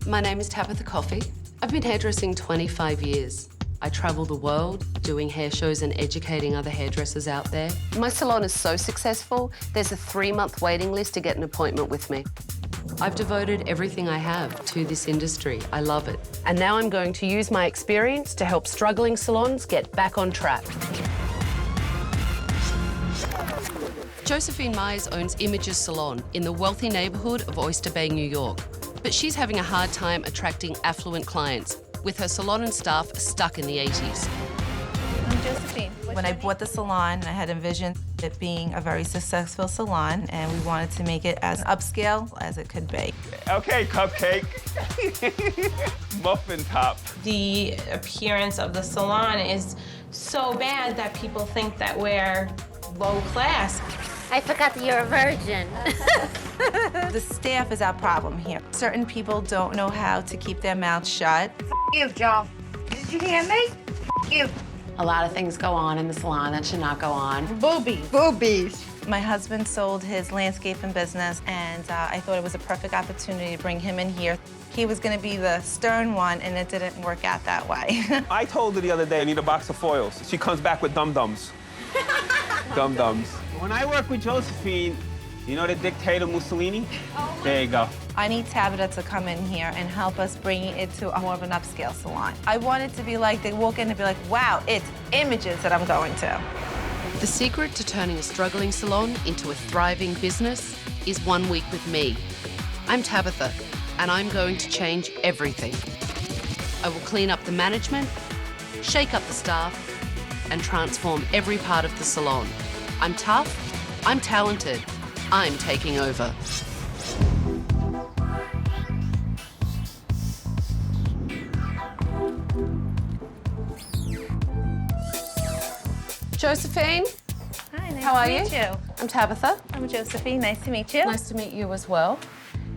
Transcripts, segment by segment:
My name is Tabatha Coffey. I've been hairdressing 25 years. I travel the world doing hair shows and educating other hairdressers out there. My salon is so successful, there's a 3-month waiting list to get an appointment with me. I've devoted everything I have to this industry. I love it. And now I'm going to use my experience to help struggling salons get back on track. Josephine Myers owns Images Salon in the wealthy neighbourhood of Oyster Bay, New York. But she's having a hard time attracting affluent clients, with her salon and staff stuck in the 80s. I'm Josephine. When I bought the salon, I had envisioned it being a very successful salon, and we wanted to make it as upscale as it could be. Okay, cupcake. Muffin top. The appearance of the salon is so bad that people think that we're low class. I forgot that you're a virgin. The staff is our problem here. Certain people don't know how to keep their mouths shut. You, Joe. Did you hear me? You. A lot of things go on in the salon that should not go on. Boobies. Boobies. My husband sold his landscaping business, and I thought it was a perfect opportunity to bring him in here. He was going to be the stern one, and it didn't work out that way. I told her the other day I need a box of foils. She comes back with dum-dums. Dum-dums. When I work with Josephine, you know the dictator Mussolini? There you go. I need Tabatha to come in here and help us bring it to more of an upscale salon. I want it to be like, they walk in and be like, wow, it's Images that I'm going to. The secret to turning a struggling salon into a thriving business is 1 week with me. I'm Tabatha, and I'm going to change everything. I will clean up the management, shake up the staff, and transform every part of the salon. I'm tough, I'm talented, I'm taking over. Josephine, Hi, nice how are to you? meet you. I'm Tabatha. I'm Josephine, nice to meet you. Nice to meet you as well.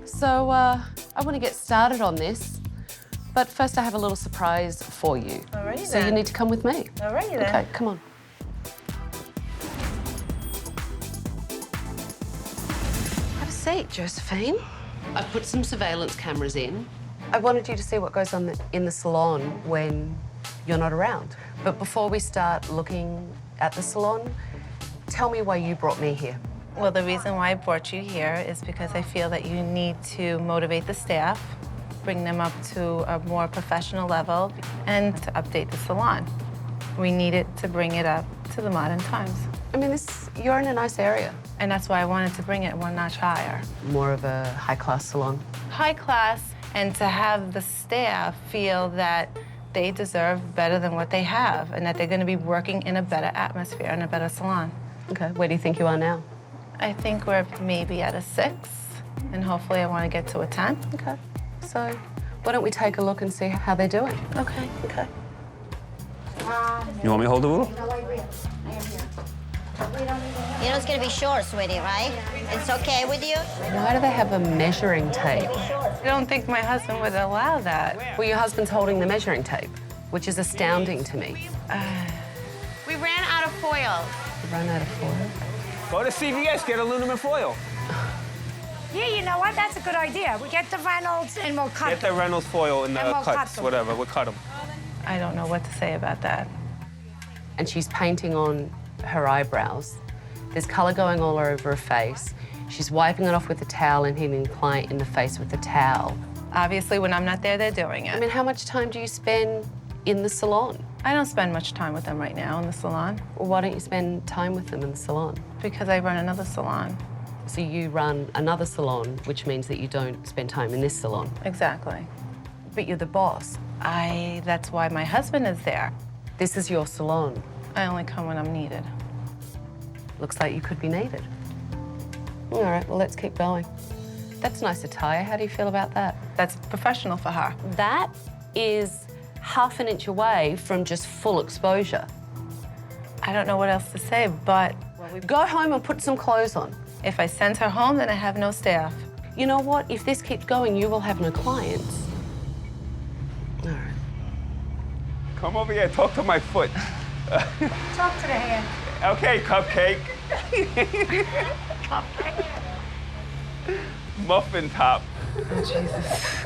So I want to get started on this, but first I have a little surprise for you. Alrighty So you then. need to come with me. Alrighty then. Okay, come on. Have a seat, Josephine. I've put some surveillance cameras in. I wanted you to see what goes on in the salon when you're not around. But before we start looking at the salon, tell me why you brought me here. Well, the reason why I brought you here is because I feel that you need to motivate the staff, bring them up to a more professional level, and to update the salon. We need it to bring it up to the modern times. I mean, you're in a nice area. And that's why I wanted to bring it one notch higher. More of a high-class salon. High class, and to have the staff feel that they deserve better than what they have, and that they're going to be working in a better atmosphere, in a better salon. Okay, where do you think you are now? I think we're maybe at a 6, and hopefully I want to get to a 10. Okay, so why don't we take a look and see how they're doing? Okay. Okay. You want me to hold the rule? You know it's gonna be short, sweetie, right? It's okay with you? Why do they have a measuring tape? I don't think my husband would allow that. Well, your husband's holding the measuring tape, which is astounding to me. We ran out of foil. You run out of foil. Go to CVS, get aluminum foil. Yeah, you know what? That's a good idea. We get the Reynolds and we'll cut Get the them. Reynolds foil in the And we'll cut cuts, them. whatever, we'll cut them. I don't know what to say about that. And she's painting on her eyebrows. There's colour going all over her face. She's wiping it off with a towel and hitting the client in the face with a towel. Obviously, when I'm not there, they're doing I it. mean, how much time do you spend in the salon? I don't spend much time with them right now in the salon Well, why don't you spend time with them in the salon? because I run another salon. So you run another salon, which means that you don't spend time in this salon. Exactly. But you're the boss. That's why my husband is there. This is your salon. I only come when I'm needed. Looks like you could be needed. All right, well, let's keep going. That's a nice attire. How do you feel about that? That's professional for her. That is half an inch away from just full exposure. I don't know what else to say, but Go home and put some clothes on. if I send her home, then I have no staff. You know what? If this keeps going, you will have no clients. All right. Come over here, talk to my foot. Talk to the hand. Okay, cupcake. Muffin top. Oh, Jesus.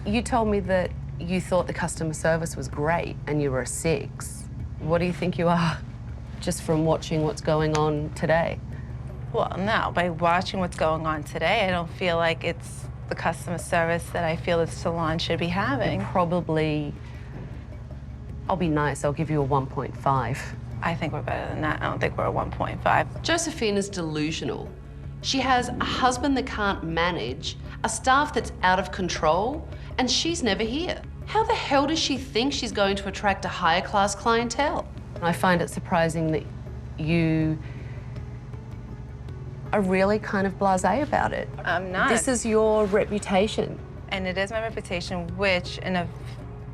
You told me that you thought the customer service was great and you were a 6. What do you think you are, just from watching what's going on today? Well, no, by watching what's going on today, I don't feel like it's the customer service that I feel the salon should be having. Probably, I'll be nice, I'll give you a 1.5. I think we're better than that. I don't think we're a 1.5. Josephine is delusional. She has a husband that can't manage, a staff that's out of control, and she's never here. How the hell does she think she's going to attract a higher class clientele? I find it surprising that you are really kind of blasé about it. I'm not. This is your reputation. And it is my reputation, which,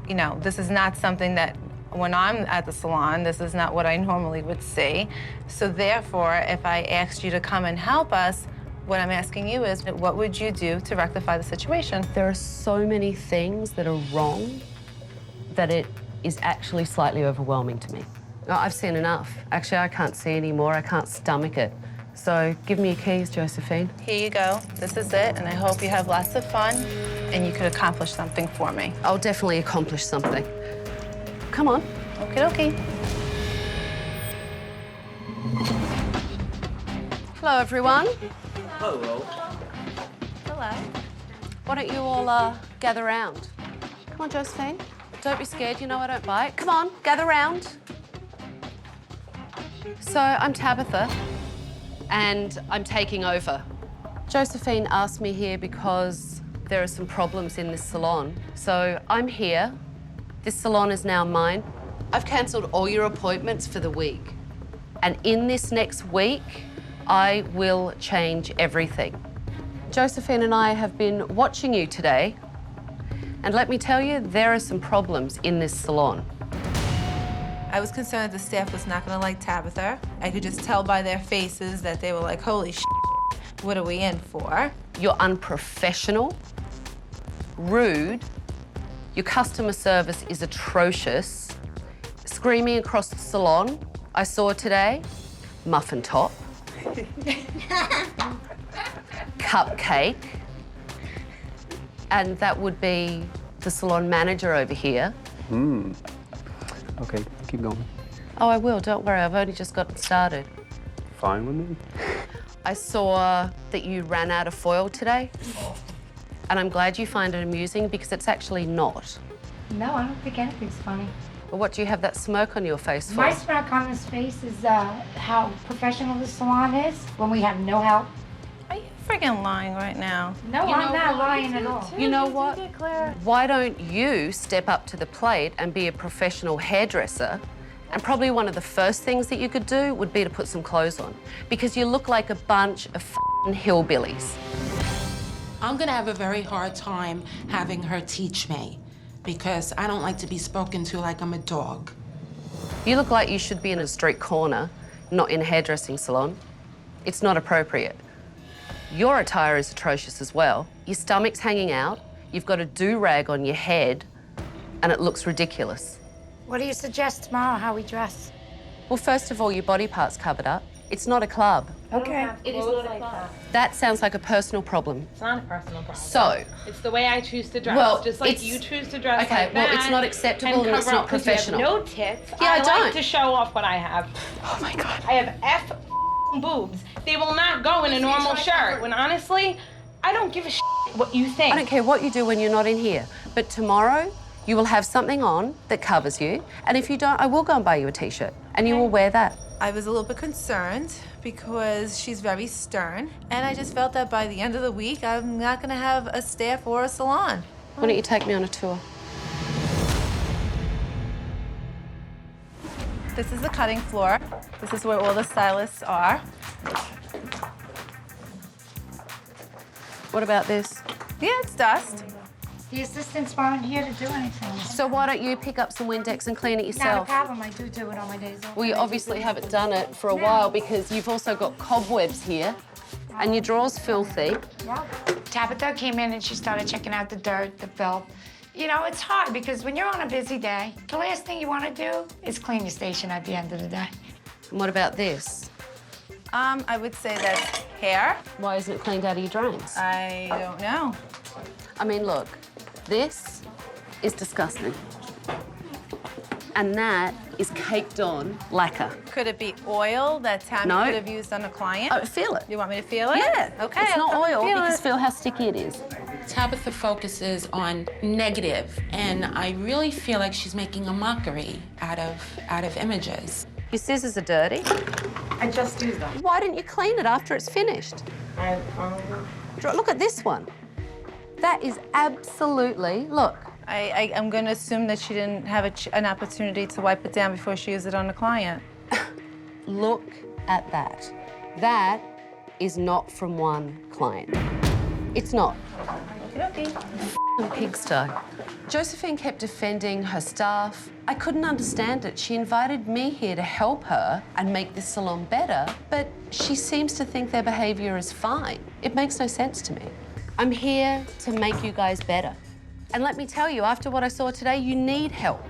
you know, this is not something that when I'm at the salon, this is not what I normally would see. So therefore, if I asked you to come and help us, what I'm asking you is, what would you do to rectify the situation? There are so many things that are wrong that it is actually slightly overwhelming to me. I've seen enough. Actually, I can't see anymore. I can't stomach it. So give me your keys, Josephine. Here you go. This is it, and I hope you have lots of fun and you could accomplish something for me. I'll definitely accomplish something. Come on. Okay, okay. Hello, everyone. Hello. Hello. Why don't you all gather round? Come on, Josephine. Don't be scared. You know I don't bite. Come on, gather round. So I'm Tabatha, and I'm taking over. Josephine asked me here because there are some problems in this salon. So I'm here. This salon is now mine. I've cancelled all your appointments for the week. And in this next week, I will change everything. Josephine and I have been watching you today, and let me tell you, there are some problems in this salon. I was concerned that the staff was not going to like Tabatha. I could just tell by their faces that they were like, holy shit, what are we in for? You're unprofessional, rude, your customer service is atrocious, screaming across the salon, I saw today, muffin top, cupcake, and that would be the salon manager over here. Okay, keep going. Oh, I will, don't worry, I've only just gotten started. Fine with me. I saw that you ran out of foil today, and I'm glad you find it amusing because it's actually not. No, I don't think anything's funny. Well, what do you have that smirk on your face for? My smirk on his face is how professional the salon is when we have no help. Are you freaking lying right now? No, I'm not lying at all. You know what? Why don't you step up to the plate and be a professional hairdresser? And probably one of the first things that you could do would be to put some clothes on, because you look like a bunch of f***ing hillbillies. I'm gonna have a very hard time having her teach me because I don't like to be spoken to like I'm a dog. You look like you should be in a street corner, not in a hairdressing salon. It's not appropriate. Your attire is atrocious as well. Your stomach's hanging out, you've got a do-rag on your head, and it looks ridiculous. What do you suggest tomorrow, how we dress? Well, first of all, your body part's covered up. It's not a club. Okay. It is not a club. That sounds like a personal problem. It's not a personal problem. So, It's the way I choose to dress. Well, just like it's- you choose to dress okay, like well, that. it's not acceptable and it's cover not up 'cause you have professional. no tits. Yeah, I like don't. to show off what I have. oh my God. I have boobs. They will not go in a normal shirt. When honestly, I don't give a what you think. I don't care what you do when you're not in here, but tomorrow you will have something on that covers you, and if you don't, I will go and buy you a t-shirt, and you will wear that. I was a little bit concerned because she's very stern, and I just felt that by the end of the week, I'm not gonna have a staff or a salon. Why don't you take me on a tour? This is the cutting floor. This is where all the stylists are. What about this? Yeah, it's dust. The assistants weren't here to do anything. So why don't you pick up some Windex and clean it Not a yourself? problem, I do it on my days off. Well, you obviously haven't done it for a while because you've also got cobwebs here, and your drawer's filthy. Well, Tabatha came in and she started checking out the dirt, the filth. You know, it's hard because when you're on a busy day, the last thing you want to do is clean your station at the end of the day. And what about this? I would say that hair. Why isn't it cleaned out of your drains? I don't know. I mean, look, this is disgusting. And that is caked on lacquer. Could it be oil that Tammy No. could have used on a client? Oh, feel it. You want me to feel it? Yeah. Okay. It's not I'll oil feel because it. feel how sticky it is. Tabitha focuses on negative, and I really feel like she's making a mockery out of images. Your scissors are dirty. I just used them. Why didn't you clean it after it's finished? Look at this one. That is absolutely, look. I'm going to assume that she didn't have an opportunity to wipe it down before she used it on the client. Look at that. That is not from one client. It's not. Pigsty. Josephine kept defending her staff. I couldn't understand it. She invited me here to help her and make this salon better, but she seems to think their behaviour is fine. It makes no sense to me. I'm here to make you guys better. And let me tell you, after what I saw today, you need help.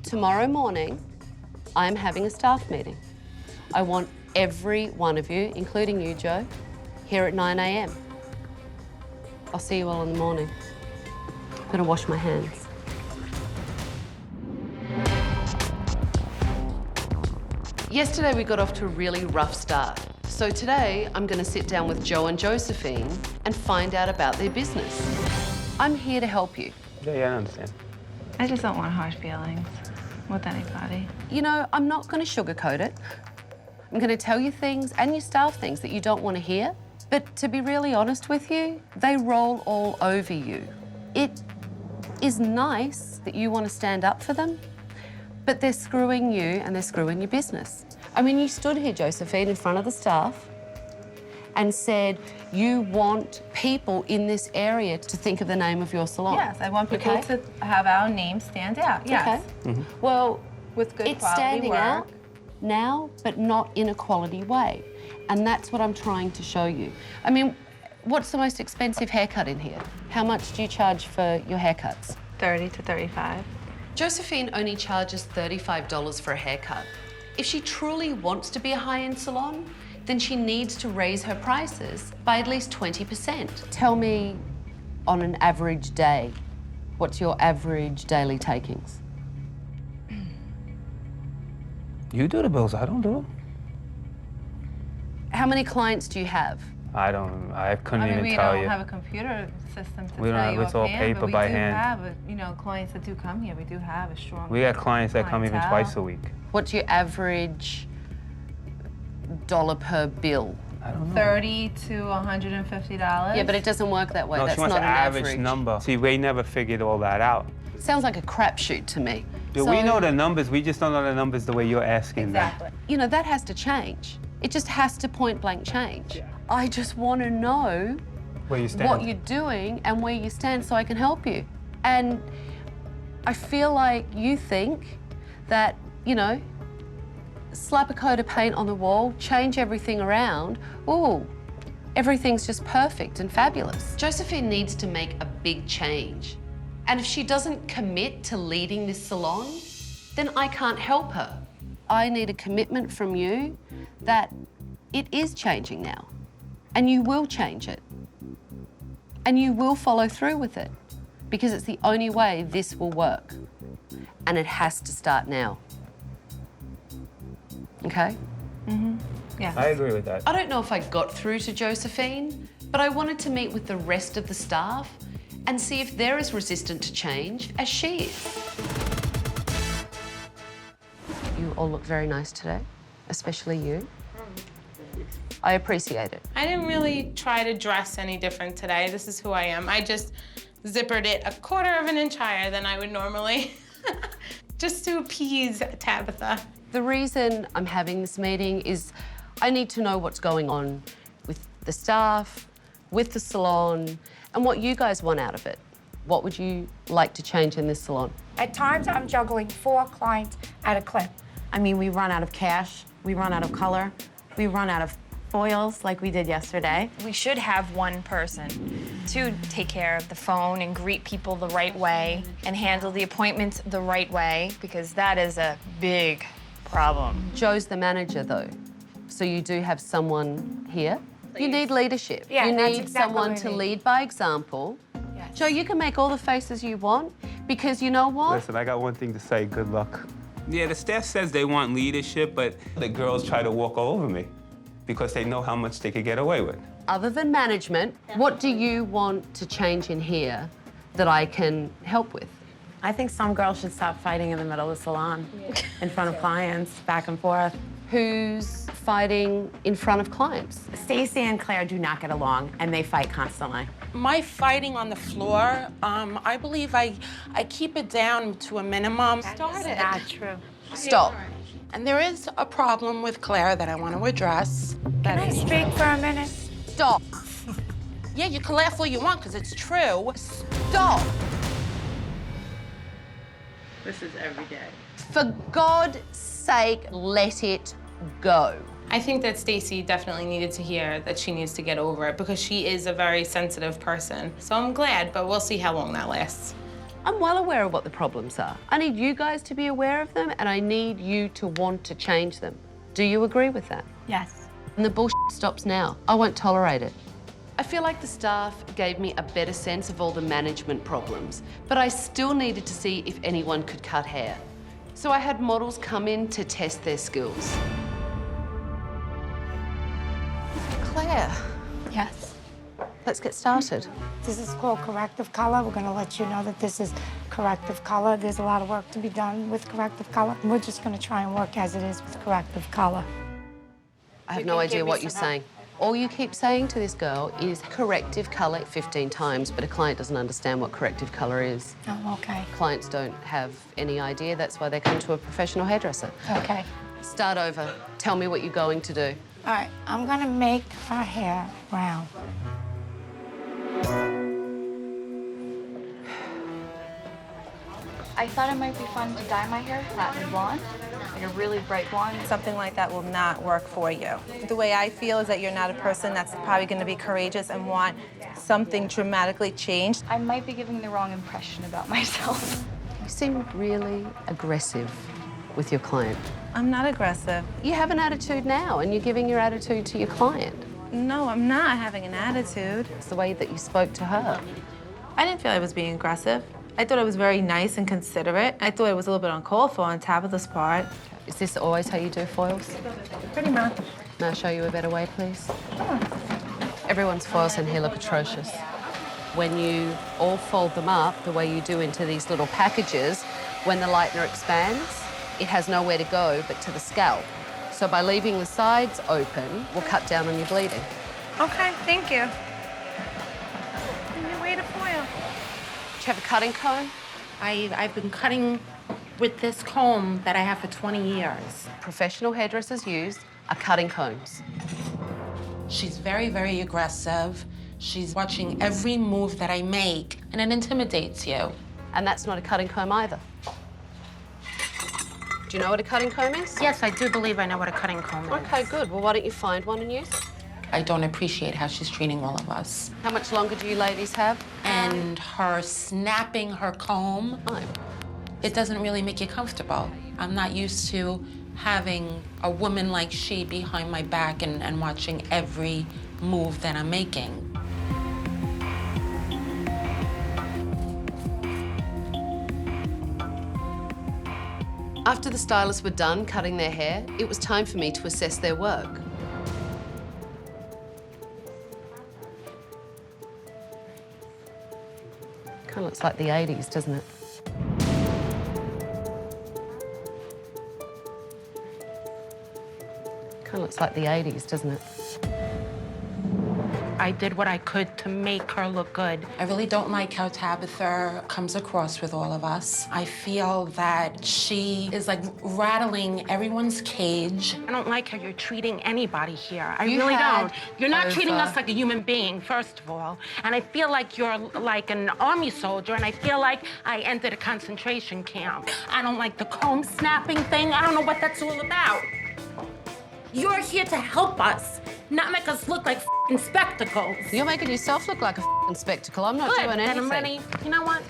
Tomorrow morning, I'm having a staff meeting. I want every one of you, including you, Joe, here at 9 a.m. I'll see you all in the morning. I'm gonna wash my hands. Yesterday we got off to a really rough start. So today I'm gonna sit down with Joe and Josephine and find out about their business. I'm here to help you. Yeah, I understand. I just don't want hard feelings with anybody. You know, I'm not gonna sugarcoat it. I'm gonna tell you things and your staff things that you don't wanna hear. But to be really honest with you, they roll all over you. It is nice that you want to stand up for them, but they're screwing you and they're screwing your business. I mean, you stood here, Josephine, in front of the staff and said you want people in this area to think of the name of your salon. Yes, I want people to have our name stand out. Yes. Okay. Well, With good it's quality standing work. out now, but not in a quality way. And that's what I'm trying to show you. I mean, what's the most expensive haircut in here? How much do you charge for your haircuts? 30 to 35. Josephine only charges $35 for a haircut. If she truly wants to be a high-end salon, then she needs to raise her prices by at least 20%. Tell me, on an average day, what's your average daily takings? You do the bills, I don't do them. How many clients do you have? I couldn't even we tell don't you. have a computer system to We don't tell have- you it's all offhand, paper but by we do hand. have, clients that do come here. We do have a strong We got clients that come even clientele. twice a week. What's your average dollar per bill? I don't know. $30 to $150. Yeah, but it doesn't work that way. No, That's she wants not an an average number. See, we never figured all that out. Sounds like a crapshoot to me. Yeah, we know the numbers, we just don't know the numbers the way you're asking Exactly. You know, that has to change. It just has to point blank change. I just want to know them. Where you stand. what you're doing and where you stand so I can help you. And I feel like you think that, you know, slap a coat of paint on the wall, change everything around, ooh, everything's just perfect and fabulous. Josephine needs to make a big change. And if she doesn't commit to leading this salon, then I can't help her. I need a commitment from you that it is changing now. And you will change it. And you will follow through with it. Because it's the only way this will work. And it has to start now. Okay? Yeah. I agree with that. I don't know if I got through to Josephine, but I wanted to meet with the rest of the staff and see if they're as resistant to change as she is. You all look very nice today, especially you. I appreciate it. I didn't really try to dress any different today. This is who I am. I just zippered it 1/4 of an inch higher than I would normally, just to appease Tabitha. The reason I'm having this meeting is I need to know what's going on with the staff, with the salon, and what you guys want out of it. What would you like to change in this salon? At times, I'm juggling 4 clients at a clip. I mean, we run out of cash, we run out of color, we run out of foils like we did yesterday. We should have one person to take care of the phone and greet people the right way and handle the appointments the right way, because that is a big problem. Joe's the manager, though. So you do have someone here. You need leadership. Yeah, you that's need exactly someone what I to need. lead by example. Yes. Joe, you can make all the faces you want because you know what? Listen, I got one thing to say, good luck. Yeah, the staff says they want leadership, but the girls try to walk all over me because they know how much they could get away with. Other than management, what do you want to change in here that I can help with? I think some girls should stop fighting in the middle of the salon in front of clients, back and forth. Who's fighting in front of clients? Stacy and Claire do not get along, and they fight constantly. My fighting on the floor, I believe I keep it down to a minimum. That's not true. Stop. And there is a problem with Claire that I want to address. Can I speak for a minute? Stop. Yeah, you can laugh all you want because it's true. Stop. This is every day. For God's sake, let it go. I think that Stacy definitely needed to hear that she needs to get over it because she is a very sensitive person. So I'm glad, but we'll see how long that lasts. I'm well aware of what the problems are. I need you guys to be aware of them, and I need you to want to change them. Do you agree with that? Yes. And the bullshit stops now. I won't tolerate it. I feel like the staff gave me a better sense of all the management problems, but I still needed to see if anyone could cut hair. So I had models come in to test their skills. Claire, Yes. let's get started. This is called corrective color. We're going to let you know that this is corrective color. There's a lot of work to be done with corrective color. We're just going to try and work as it is with corrective color. I have no idea what you're saying. All you keep saying to this girl is corrective colour 15 times, but a client doesn't understand what corrective colour is. Oh, okay. Clients don't have any idea. That's why they come to a professional hairdresser. Okay. Start over. Tell me what you're going to do. All right, I'm going to make her hair brown. I thought it might be fun to dye my hair platinum blonde, like a really bright blonde. Something like that will not work for you. The way I feel is that you're not a person that's probably going to be courageous and want something dramatically changed. I might be giving the wrong impression about myself. You seem really aggressive with your client. I'm not aggressive. You have an attitude now, and you're giving your attitude to your client. No, I'm not having an attitude. It's the way that you spoke to her. I didn't feel I was being aggressive. I thought it was very nice and considerate. I thought it was a little bit uncalled for on Tabitha's part. Is this always how you do foils? Pretty much. May I show you a better way, please? Everyone's foils in here look atrocious. When you all fold them up the way you do into these little packages, when the lightener expands, it has nowhere to go but to the scalp. So by leaving the sides open, we'll cut down on your bleeding. Okay, thank you. New way to foil. Do you have a cutting comb? I've been cutting with this comb that I have for 20 years. Professional hairdressers use are cutting combs. She's very, very aggressive. She's watching every move that I make, and it intimidates you. And that's not a cutting comb either. Do you know what a cutting comb is? Yes, I do believe I know what a cutting comb is. Okay, good. Well, why don't you find one and use it? I don't appreciate how she's treating all of us. How much longer do you ladies have? And her snapping her comb, it doesn't really make you comfortable. I'm not used to having a woman like she behind my back and watching every move that I'm making. After the stylists were done cutting their hair, it was time for me to assess their work. Kind of looks like the 80s, doesn't it? Kind of looks like the 80s, doesn't it? I did what I could to make her look good. I really don't like how Tabatha comes across with all of us. I feel that she is like rattling everyone's cage. I don't like how you're treating anybody here. I really don't. You're not treating us like a human being, first of all. And I feel like you're like an army soldier, and I feel like I entered a concentration camp. I don't like the comb snapping thing. I don't know what that's all about. You're here to help us, not make us look like f***ing spectacles. You're making yourself look like a f***ing spectacle. I'm not doing anything. Then I'm ready. You know what?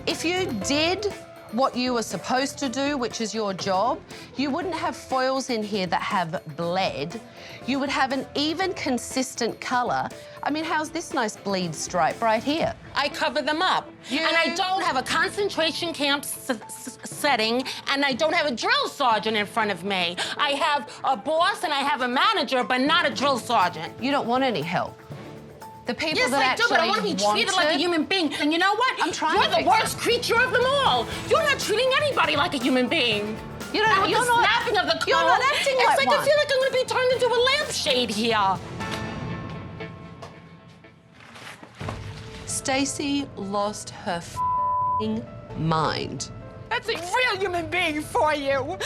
If you did what you were supposed to do, which is your job. You wouldn't have foils in here that have bled. You would have an even, consistent colour. I mean, how's this nice bleed stripe right here? I cover them up. And I don't have a concentration camp setting, and I don't have a drill sergeant in front of me. I have a boss and I have a manager, but not a drill sergeant. You don't want any help. The people Yes, that I do, actually but I want to be treated like a human being. And you know what? I'm trying You're to the fix worst creature of them all. You're not treating anybody like a human being. You don't, And with you're the not, snapping of the you're comb, not acting it's like like one. I feel like I'm going to be turned into a lampshade here. Stacey lost her f***ing mind. That's a real human being for you.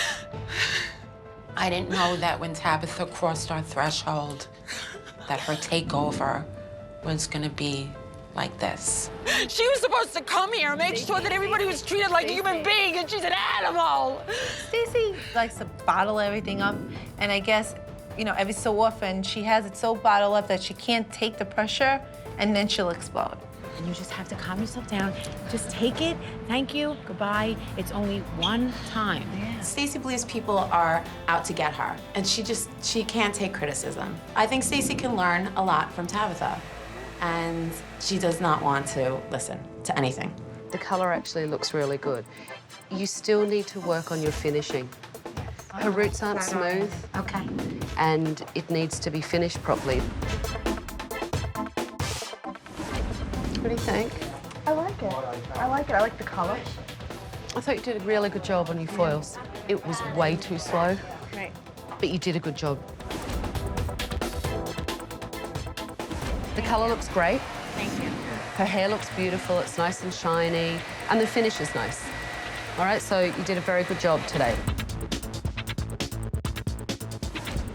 I didn't know that when Tabatha crossed our threshold, that her takeover was gonna be like this. She was supposed to come here and make sure that everybody was treated like a human being, and she's an animal. Stacey likes to bottle everything up, and I guess, you know, every so often she has it so bottled up that she can't take the pressure, and then she'll explode. And you just have to calm yourself down. Just take it. Thank you. Goodbye. It's only one time. Stacey believes people are out to get her, and she can't take criticism. I think Stacey can learn a lot from Tabatha, and she does not want to listen to anything. The colour actually looks really good. You still need to work on your finishing. Her roots aren't smooth. Okay. And it needs to be finished properly. What do you think? I like it. I like it. I like the color. I thought you did a really good job on your foils. It was way too slow. Right. But you did a good job. The colour looks great. Thank you. Her hair looks beautiful, it's nice and shiny, and the finish is nice. All right, so you did a very good job today.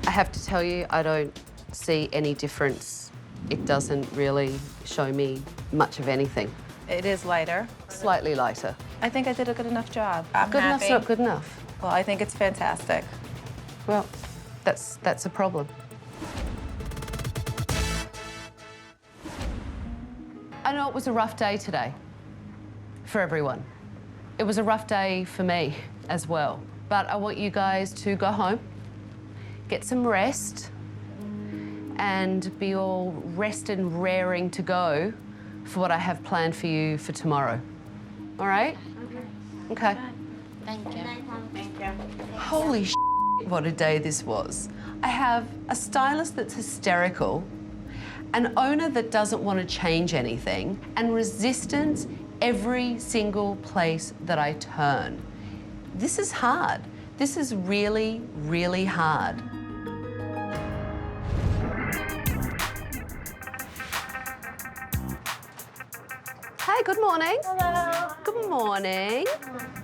I have to tell you, I don't see any difference. It doesn't really show me much of anything. It is lighter. Slightly lighter. I think I did a good enough job. I'm Good enough's happy. not good enough. Well, I think it's fantastic. Well, that's a problem. I know it was a rough day today for everyone. It was a rough day for me as well. But I want you guys to go home, get some rest, and be all rested and raring to go for what I have planned for you for tomorrow. All right? Okay. Thank you. Thank you. Holy shit, what a day this was. I have a stylist that's hysterical, an owner that doesn't want to change anything, and resistance every single place that I turn. This is hard. This is really, really hard. Hi, good morning. Hello. Good morning.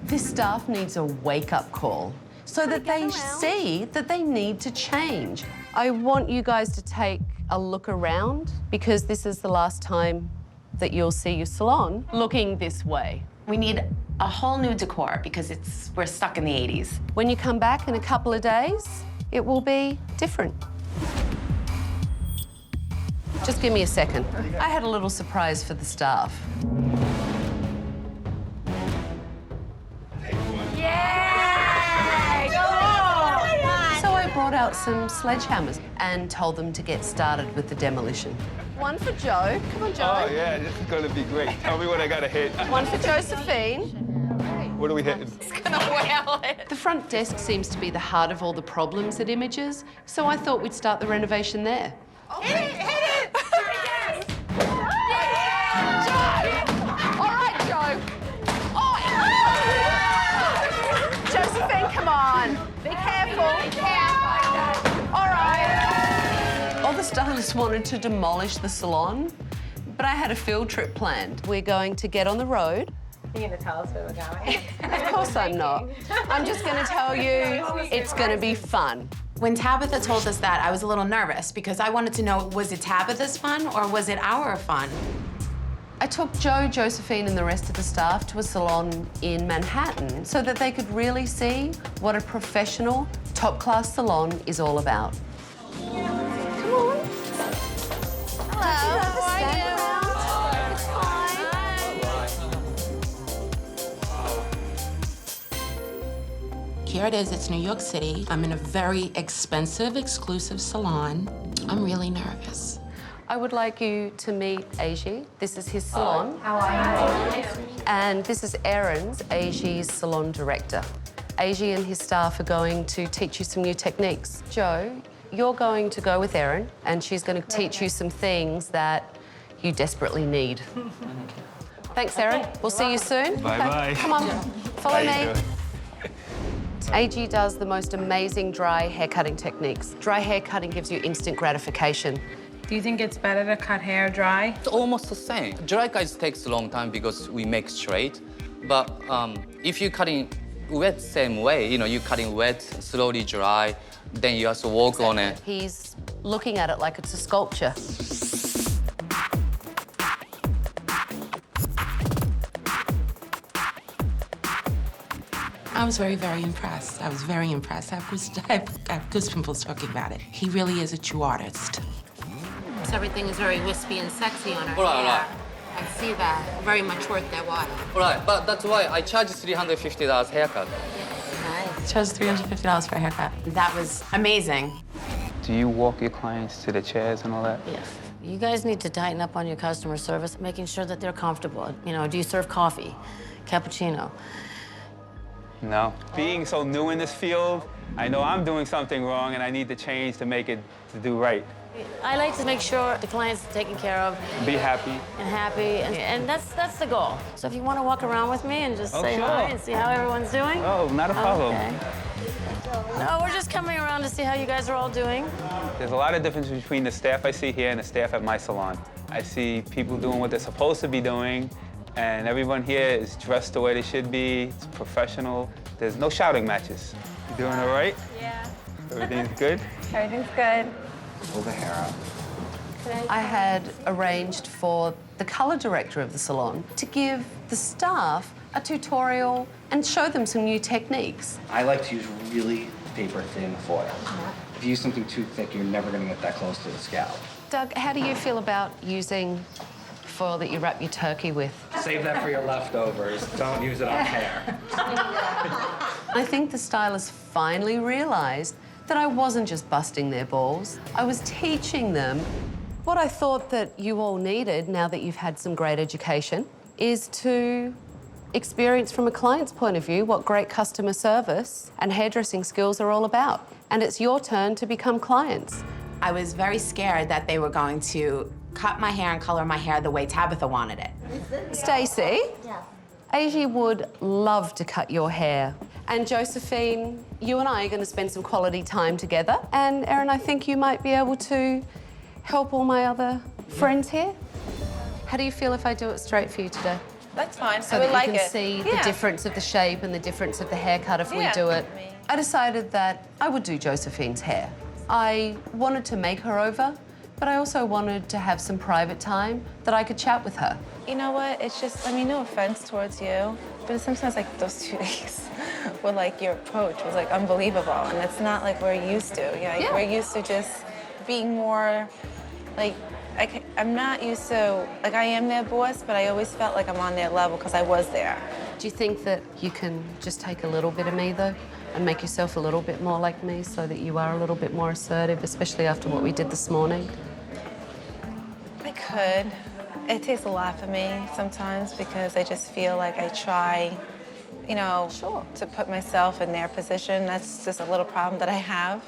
This staff needs a wake-up call so that they see that they need to change. I want you guys to take a look around because this is the last time that you'll see your salon looking this way. We need a whole new decor because we're stuck in the 80s. When you come back in a couple of days, it will be different. Just give me a second. I had a little surprise for the staff. So I brought out some sledgehammers and told them to get started with the demolition. One for Joe. Come on, Joe. Oh, yeah, this is gonna be great. Tell me what I gotta hit. One for Josephine. What are we hitting? The front desk seems to be the heart of all the problems at Images, so I thought we'd start the renovation there. Hit it! Hit it! All right, Joe. Josephine, come on. Be careful. All right. All the stylists wanted to demolish the salon, but I had a field trip planned. We're going to get on the road. You're gonna tell us where we're going? Of course I'm not. I'm just going to tell you it's going to be fun. When Tabatha told us that, I was a little nervous because I wanted to know, was it Tabatha's fun or was it our fun? I took Joe, Josephine, and the rest of the staff to a salon in Manhattan so that they could really see what a professional, top-class salon is all about. Come on. Hello. How are you? here it is, it's New York City. I'm in a very expensive, exclusive salon. I'm really nervous. I would like you to meet Aji. This is his salon. How are you? And this is Aaron's, Aji's salon director. Aji and his staff are going to teach you some new techniques. Joe, you're going to go with Aaron, and she's going to teach you some things that you desperately need. Thanks, Aaron. We'll see you soon. Bye-bye. Okay, come on, follow How you me. doing? Aji does the most amazing dry hair cutting techniques. Dry hair cutting gives you instant gratification. Do you think it's better to cut hair dry? It's almost the same. Dry cuts takes a long time because we make straight. But if you're cutting wet same way, you know, you're cutting wet, slowly dry, then you have to work on it. He's looking at it like it's a sculpture. I was very, very impressed. I was very impressed. I have goosebumps talking about it. He really is a true artist. Everything is very wispy and sexy on her hair. Right. I see that. Very much worth their while. Right, but that's why I charge $350 haircut. Nice. Chose $350 for a haircut. That was amazing. Do you walk your clients to the chairs and all that? Yes. You guys need to tighten up on your customer service, making sure that they're comfortable. You know, do you serve coffee, cappuccino? No. Being so new in this field, I know I'm doing something wrong and I need to change to make it to do right. I like to make sure the client's taken care of. Be happy. And happy, and that's the goal. So if you want to walk around with me and just say sure. hi and see how everyone's doing. Oh, not a problem. Okay. No, we're just coming around to see how you guys are all doing. There's a lot of difference between the staff I see here and the staff at my salon. I see people doing what they're supposed to be doing, and everyone here is dressed the way they should be. It's professional. There's no shouting matches. You doing all right? Yeah. Everything's good? Everything's good. Pull the hair out. I had arranged for the color director of the salon to give the staff a tutorial and show them some new techniques. I like to use really paper-thin foil. If you use something too thick, you're never going to get that close to the scalp. Doug, how do you feel about using foil that you wrap your turkey with? Save that for your leftovers. Don't use it on hair. I think the stylist finally realized that I wasn't just busting their balls. I was teaching them. What I thought that you all needed, now that you've had some great education, is to experience from a client's point of view what great customer service and hairdressing skills are all about. And it's your turn to become clients. I was very scared that they were going to cut my hair and color my hair the way Tabatha wanted it. Stacey, Yeah. Aji would love to cut your hair. And Josephine, you and I are going to spend some quality time together. And Erin, I think you might be able to help all my other friends here. How do you feel if I do it straight for you today? That's fine. So I would that like you can it. see the Yeah. difference of the shape and the difference of the haircut if we Yeah. do it. I decided that I would do Josephine's hair. I wanted to make her over, but I also wanted to have some private time that I could chat with her. You know what? It's just, I mean, no offense towards you, but sometimes like those 2 days were like your approach was like unbelievable, and it's not like we're used to. You know, like, we're used to just being more like, I'm not used to, like I am their boss, but I always felt like I'm on their level because I was there. Do you think that you can just take a little bit of me, though, and make yourself a little bit more like me so that you are a little bit more assertive, especially after what we did this morning? I could. It takes a lot for me sometimes because I just feel like I try, you know, to put myself in their position. That's just a little problem that I have.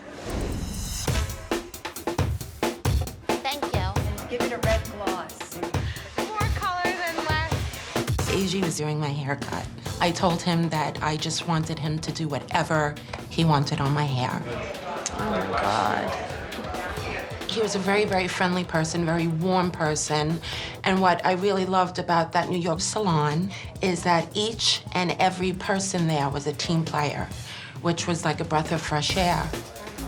Thank you. Give it a red gloss. More color than less. Aji was doing my haircut. I told him that I just wanted him to do whatever he wanted on my hair. Oh my God. He was a very, very friendly person, very warm person. And what I really loved about that New York salon is that each and every person there was a team player, which was like a breath of fresh air.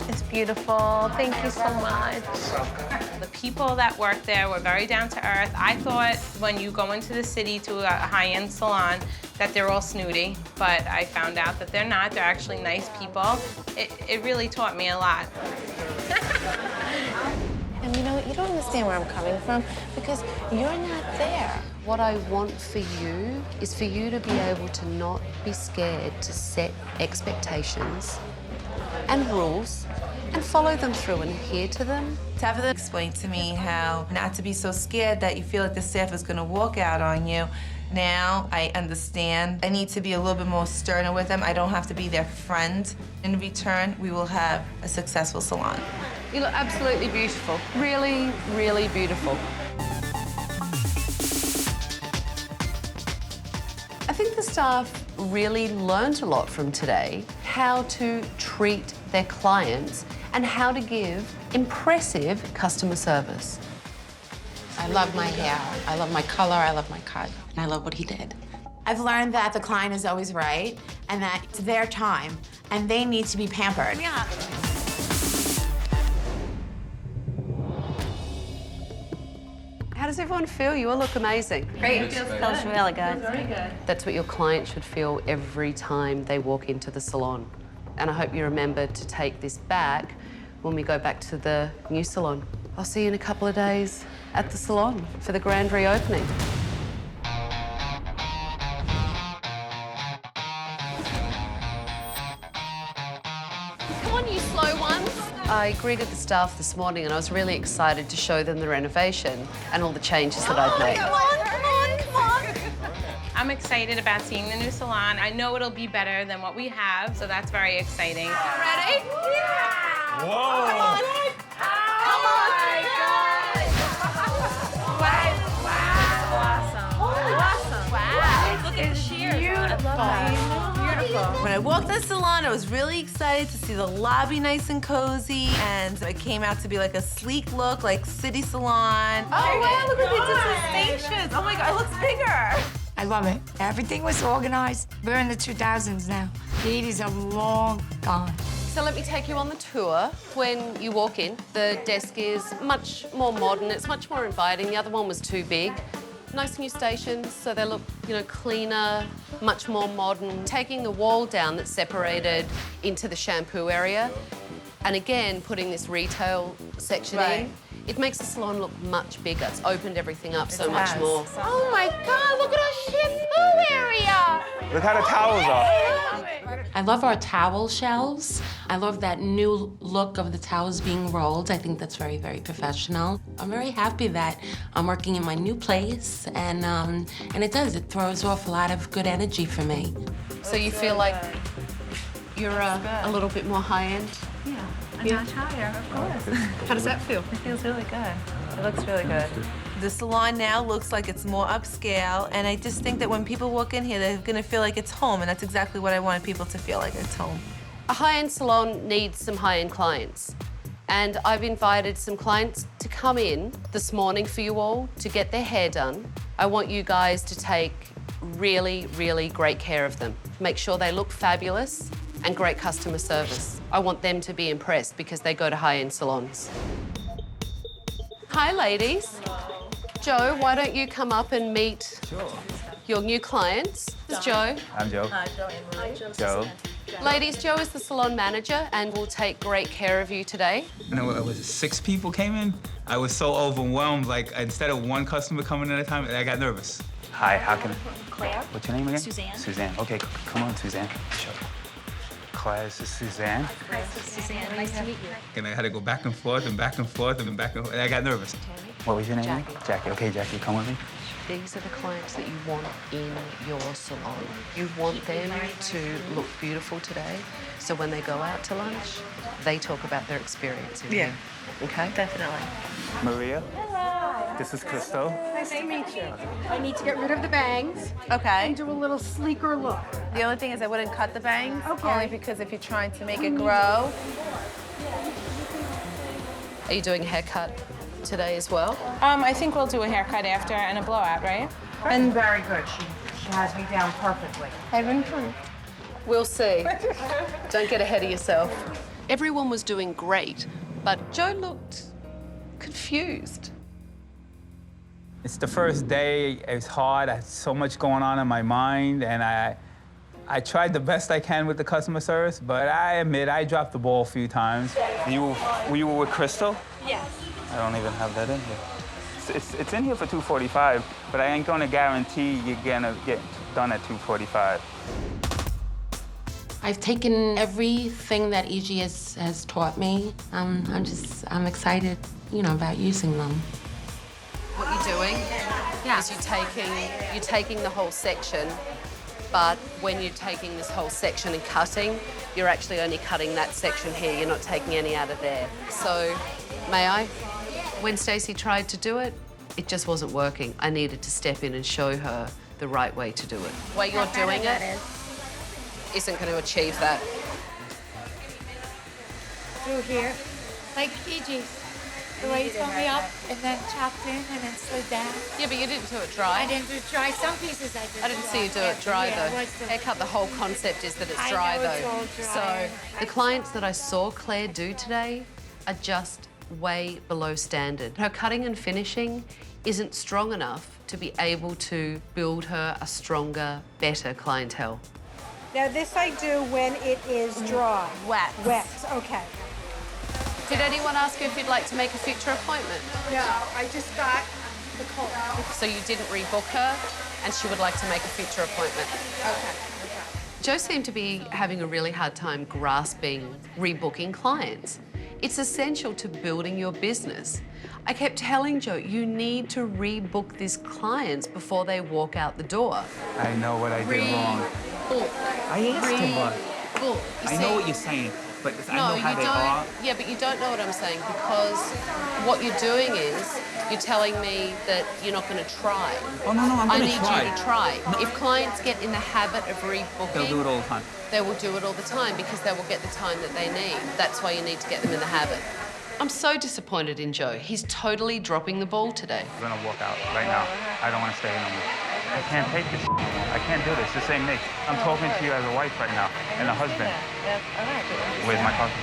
It's beautiful. Thank you so much. The people that work there were very down to earth. I thought when you go into the city to a high-end salon that they're all snooty, but I found out that they're not. They're actually nice people. It really taught me a lot. And you know, You don't understand where I'm coming from because you're not there. What I want for you is for you to be able to not be scared to set expectations and rules and follow them through and adhere to them. Tabatha explained to me how not to be so scared that you feel like the staff is going to walk out on you. Now I understand. I need to be a little bit more sterner with them. I don't have to be their friend. In return, we will have a successful salon. You look absolutely beautiful. Really, really beautiful. I think the staff really learned a lot from today, how to treat their clients and how to give impressive customer service. I love my hair, I love my color, I love my cut, and I love what he did. I've learned that the client is always right and that it's their time and they need to be pampered. Yeah. How does everyone feel? You all look amazing. Great. Feels really good. Very good. That's what your client should feel every time they walk into the salon. And I hope you remember to take this back when we go back to the new salon. I'll see you in a couple of days at the salon for the grand reopening. Come on, you slow ones. I greeted the staff this morning and I was really excited to show them the renovation and all the changes that I've made. Come on, come on, come on. I'm excited about seeing the new salon. I know it'll be better than what we have, so that's very exciting. Ready? Yeah! Whoa! Come on! Come on! Wow! Awesome! Awesome! Wow! Look at the shears. I love that. Beautiful. When I walked the salon, I was really excited to see the lobby nice and cozy, and it came out to be like a sleek look, like city salon. Oh, wow, look at the distinctions. Oh my God, it looks bigger. I love it. Everything was organized. We're in the 2000s now. The 80s are long gone. So let me take you on the tour. When you walk in, the desk is much more modern. It's much more inviting. The other one was too big. Nice new stations, so they look, cleaner, much more modern. Taking the wall down that's separated into the shampoo area, and again, putting this retail section in, it makes the salon look much bigger. It's opened everything up so much more. Oh my God, look at our shampoo area! Look how the towels are. I love our towel shelves. I love that new look of the towels being rolled. I think that's very, very professional. I'm very happy that I'm working in my new place, and it throws off a lot of good energy for me. So you feel like you're a little bit more high-end? Yeah, a notch higher, of course. How does that feel? It feels really good. It looks really good. The salon now looks like it's more upscale, and I just think that when people walk in here, they're gonna feel like it's home, and that's exactly what I want people to feel like it's home. A high-end salon needs some high-end clients. And I've invited some clients to come in this morning for you all to get their hair done. I want you guys to take really, really great care of them. Make sure they look fabulous and great customer service. I want them to be impressed because they go to high-end salons. Hi, ladies. Joe, why don't you come up and meet your new clients? This is Joe. I'm Joe. Joe. Ladies, Joe is the salon manager and will take great care of you today. It was 6 people came in. I was so overwhelmed. Like, instead of one customer coming at a time, I got nervous. Hi, how can I? Claire. What's your name again? Suzanne. Suzanne. Okay, come on, Suzanne. Sure. Claire, this is Suzanne. Suzanne, nice to meet you. And I had to go back and forth and back and forth and back and forth. And I got nervous. What was your name? Jackie. Jackie. Okay, Jackie, come with me. These are the clients that you want in your salon. You want them to look beautiful today, so when they go out to lunch, they talk about their experience in here. Okay? Definitely. Maria. This is Crystal. Nice to meet you. I need to get rid of the bangs Okay. and do a little sleeker look. The only thing is I wouldn't cut the bangs, Okay. only because if you're trying to make it grow. Are you doing a haircut today as well? I think we'll do a haircut after and a blowout, right? And very good. She has me down perfectly. I've improved. We'll see. Don't get ahead of yourself. Everyone was doing great, but Joe looked confused. It's the first day. It's hard. I had so much going on in my mind, and I tried the best I can with the customer service, but I admit I dropped the ball a few times. Were you with Crystal? Yes. I don't even have that in here. It's in here for $245, but I ain't gonna guarantee you're gonna get done at $245. I've taken everything that EG has taught me. I'm excited, about using them. What you're doing is you're taking the whole section, but when you're taking this whole section and cutting, you're actually only cutting that section here. You're not taking any out of there. So, may I? When Stacey tried to do it, it just wasn't working. I needed to step in and show her the right way to do it. The way you're doing it isn't going to achieve that. Through here, like EG. The way you told me up and then chopped in and then slid down. Yeah, but you didn't do it dry. I didn't do it dry. Some pieces I did. I didn't see you do it dry, though. Haircut, the whole concept is that it's dry, though. It's all dry. So the clients that I saw Claire do today are just way below standard. Her cutting and finishing isn't strong enough to be able to build her a stronger, better clientele. Now this I do when it is dry. Wet. Wet, okay. Did anyone ask you if you'd like to make a future appointment? No, I just got the call. So you didn't rebook her, and she would like to make a future appointment. Okay. Jo seemed to be having a really hard time grasping rebooking clients. It's essential to building your business. I kept telling Jo, you need to rebook these clients before they walk out the door. I know what I did wrong. I asked him, but I know what you're saying, but I know how they are. Yeah, but you don't know what I'm saying, because what you're doing is you're telling me that you're not going to try. Oh, no, I'm going to try. I need you to try. No. If clients get in the habit of rebooking, they'll do it all the time. They will do it all the time because they will get the time that they need. That's why you need to get them in the habit. I'm so disappointed in Jo. He's totally dropping the ball today. I'm going to walk out right now. I don't want to stay in no more. I can't take this. I can't do this. This ain't me. I'm talking to you as a wife right now and a husband. Where's my coffee?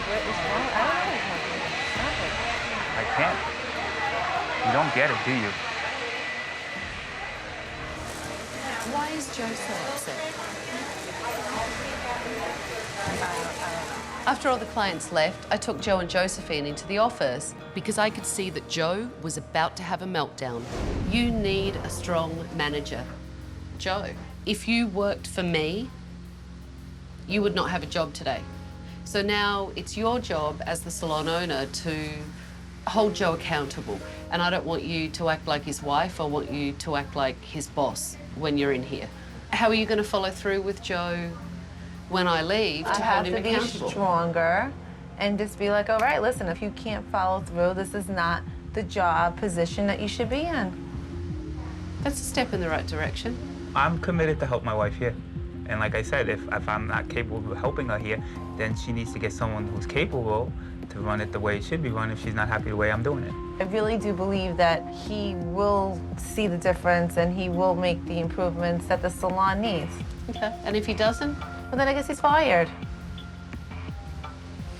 I can't. You don't get it, do you? Why is Jo so upset? After all the clients left, I took Jo and Josephine into the office because I could see that Jo was about to have a meltdown. You need a strong manager. Jo, if you worked for me, you would not have a job today. So now it's your job as the salon owner to hold Jo accountable. And I don't want you to act like his wife. I want you to act like his boss when you're in here. How are you going to follow through with Jo when I leave to hold him accountable? I have to be stronger and just be like, all right, listen, if you can't follow through, this is not the job position that you should be in. That's a step in the right direction. I'm committed to help my wife here. And like I said, if I'm not capable of helping her here, then she needs to get someone who's capable to run it the way it should be run if she's not happy the way I'm doing it. I really do believe that he will see the difference and he will make the improvements that the salon needs. Okay, and if he doesn't? Well, then I guess he's fired.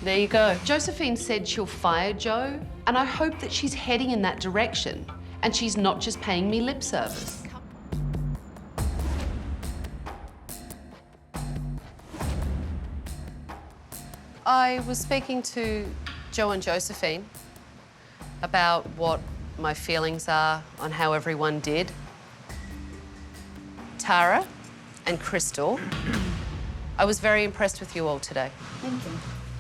There you go. Josephine said she'll fire Jo, and I hope that she's heading in that direction and she's not just paying me lip service. I was speaking to Jo and Josephine about what my feelings are on how everyone did. Tara and Crystal, I was very impressed with you all today. Thank you.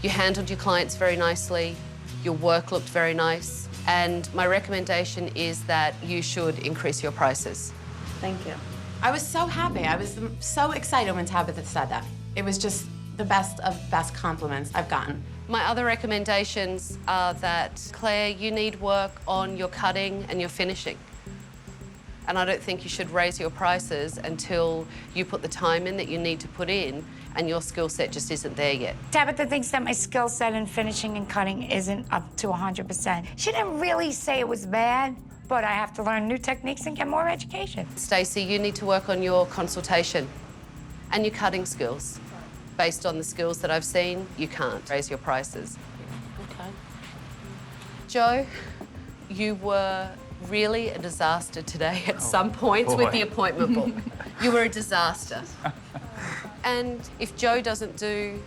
You handled your clients very nicely, your work looked very nice, and my recommendation is that you should increase your prices. Thank you. I was so happy. I was so excited when Tabatha said that. It was just the best of best compliments I've gotten. My other recommendations are that, Claire, you need work on your cutting and your finishing. And I don't think you should raise your prices until you put the time in that you need to put in and your skill set just isn't there yet. Tabatha thinks that my skill set in finishing and cutting isn't up to 100%. She didn't really say it was bad, but I have to learn new techniques and get more education. Stacey, you need to work on your consultation and your cutting skills. Based on the skills that I've seen, you can't raise your prices. Okay. Jo, you were really a disaster today at some points with the appointment book. You were a disaster. And if Jo doesn't do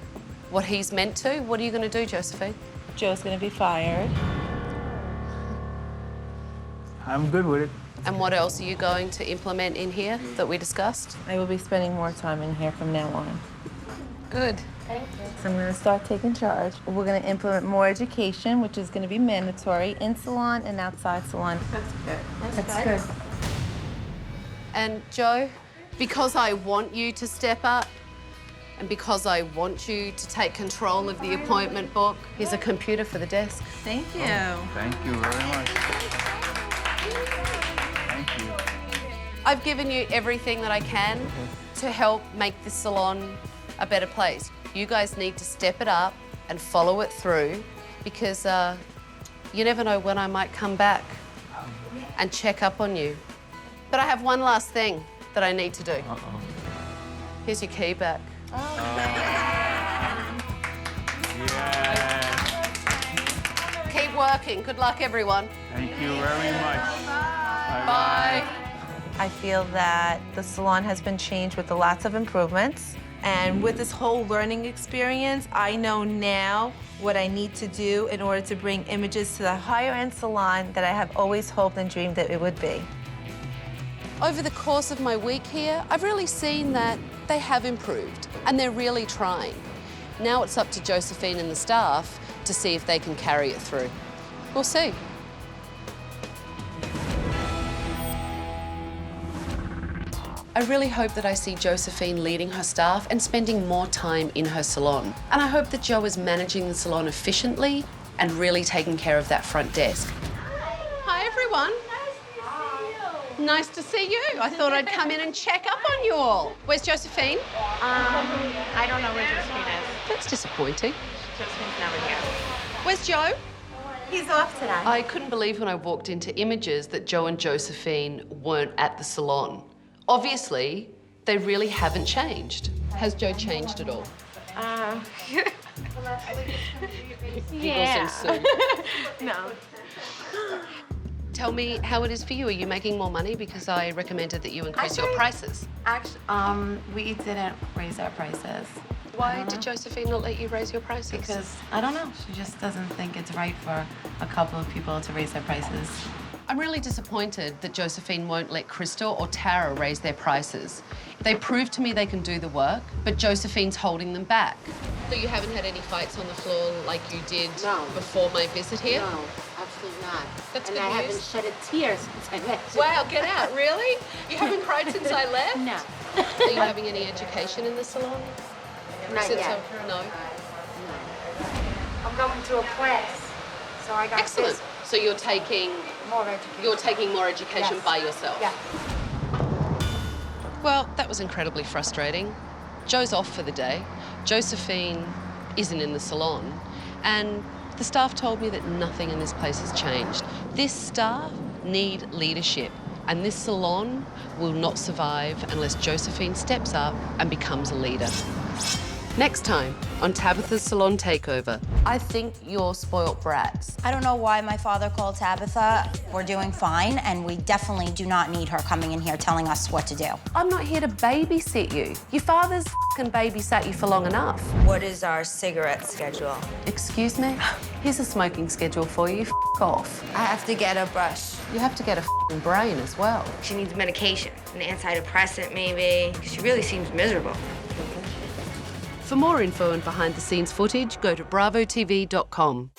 what he's meant to, what are you going to do, Josephine? Jo's going to be fired. I'm good with it. And what else are you going to implement in here that we discussed? I will be spending more time in here from now on. Good. Thank you. So I'm going to start taking charge. We're going to implement more education, which is going to be mandatory in salon and outside salon. That's good. That's good. And Joe, because I want you to step up and because I want you to take control of the appointment book, here's a computer for the desk. Thank you. Thank you very much. Thank you. I've given you everything that I can to help make this salon a better place. You guys need to step it up and follow it through because you never know when I might come back and check up on you. But I have one last thing that I need to do. Uh-oh. Here's your key back. Yeah. Keep working. Good luck, everyone. Thank you very much. Bye. I feel that the salon has been changed with lots of improvements. And with this whole learning experience, I know now what I need to do in order to bring images to the higher-end salon that I have always hoped and dreamed that it would be. Over the course of my week here, I've really seen that they have improved and they're really trying. Now it's up to Josephine and the staff to see if they can carry it through. We'll see. I really hope that I see Josephine leading her staff and spending more time in her salon. And I hope that Jo is managing the salon efficiently and really taking care of that front desk. Hi, everyone. Nice to see you. I thought I'd come in and check up on you all. Where's Josephine? I don't know where Josephine is. That's disappointing. Josephine's never here. Where's Jo? He's off today. I couldn't believe when I walked into Images that Jo and Josephine weren't at the salon. Obviously, they really haven't changed. Has Jo changed at all? Yeah. No. Tell me how it is for you. Are you making more money? Because I recommended that you increase your prices. Actually, we didn't raise our prices. Why did Josephine not let you raise your prices? Because, I don't know, she just doesn't think it's right for a couple of people to raise their prices. I'm really disappointed that Josephine won't let Crystal or Tara raise their prices. They proved to me they can do the work, but Josephine's holding them back. So you haven't had any fights on the floor like you did before my visit here? No, absolutely not. That's and good I news. haven't shed a tear since I met you. Wow, get out, really? You haven't cried since I left? No. Are you having any education in the salon? Not Since yet. No? I'm going to a class, so I got Excellent. this. So you're taking More education. You're taking more education Yes. by yourself? Yeah. Well, that was incredibly frustrating. Jo's off for the day. Josephine isn't in the salon. And the staff told me that nothing in this place has changed. This staff need leadership. And this salon will not survive unless Josephine steps up and becomes a leader. Next time on Tabatha's Salon Takeover. I think you're spoilt brats. I don't know why my father called Tabatha. We're doing fine, and we definitely do not need her coming in here telling us what to do. I'm not here to babysit you. Your father's f***ing babysat you for long enough. What is our cigarette schedule? Excuse me? Here's a smoking schedule for you. F*** off. I have to get a brush. You have to get a f***ing brain as well. She needs medication, an antidepressant maybe. She really seems miserable. For more info and behind-the-scenes footage, go to bravotv.com.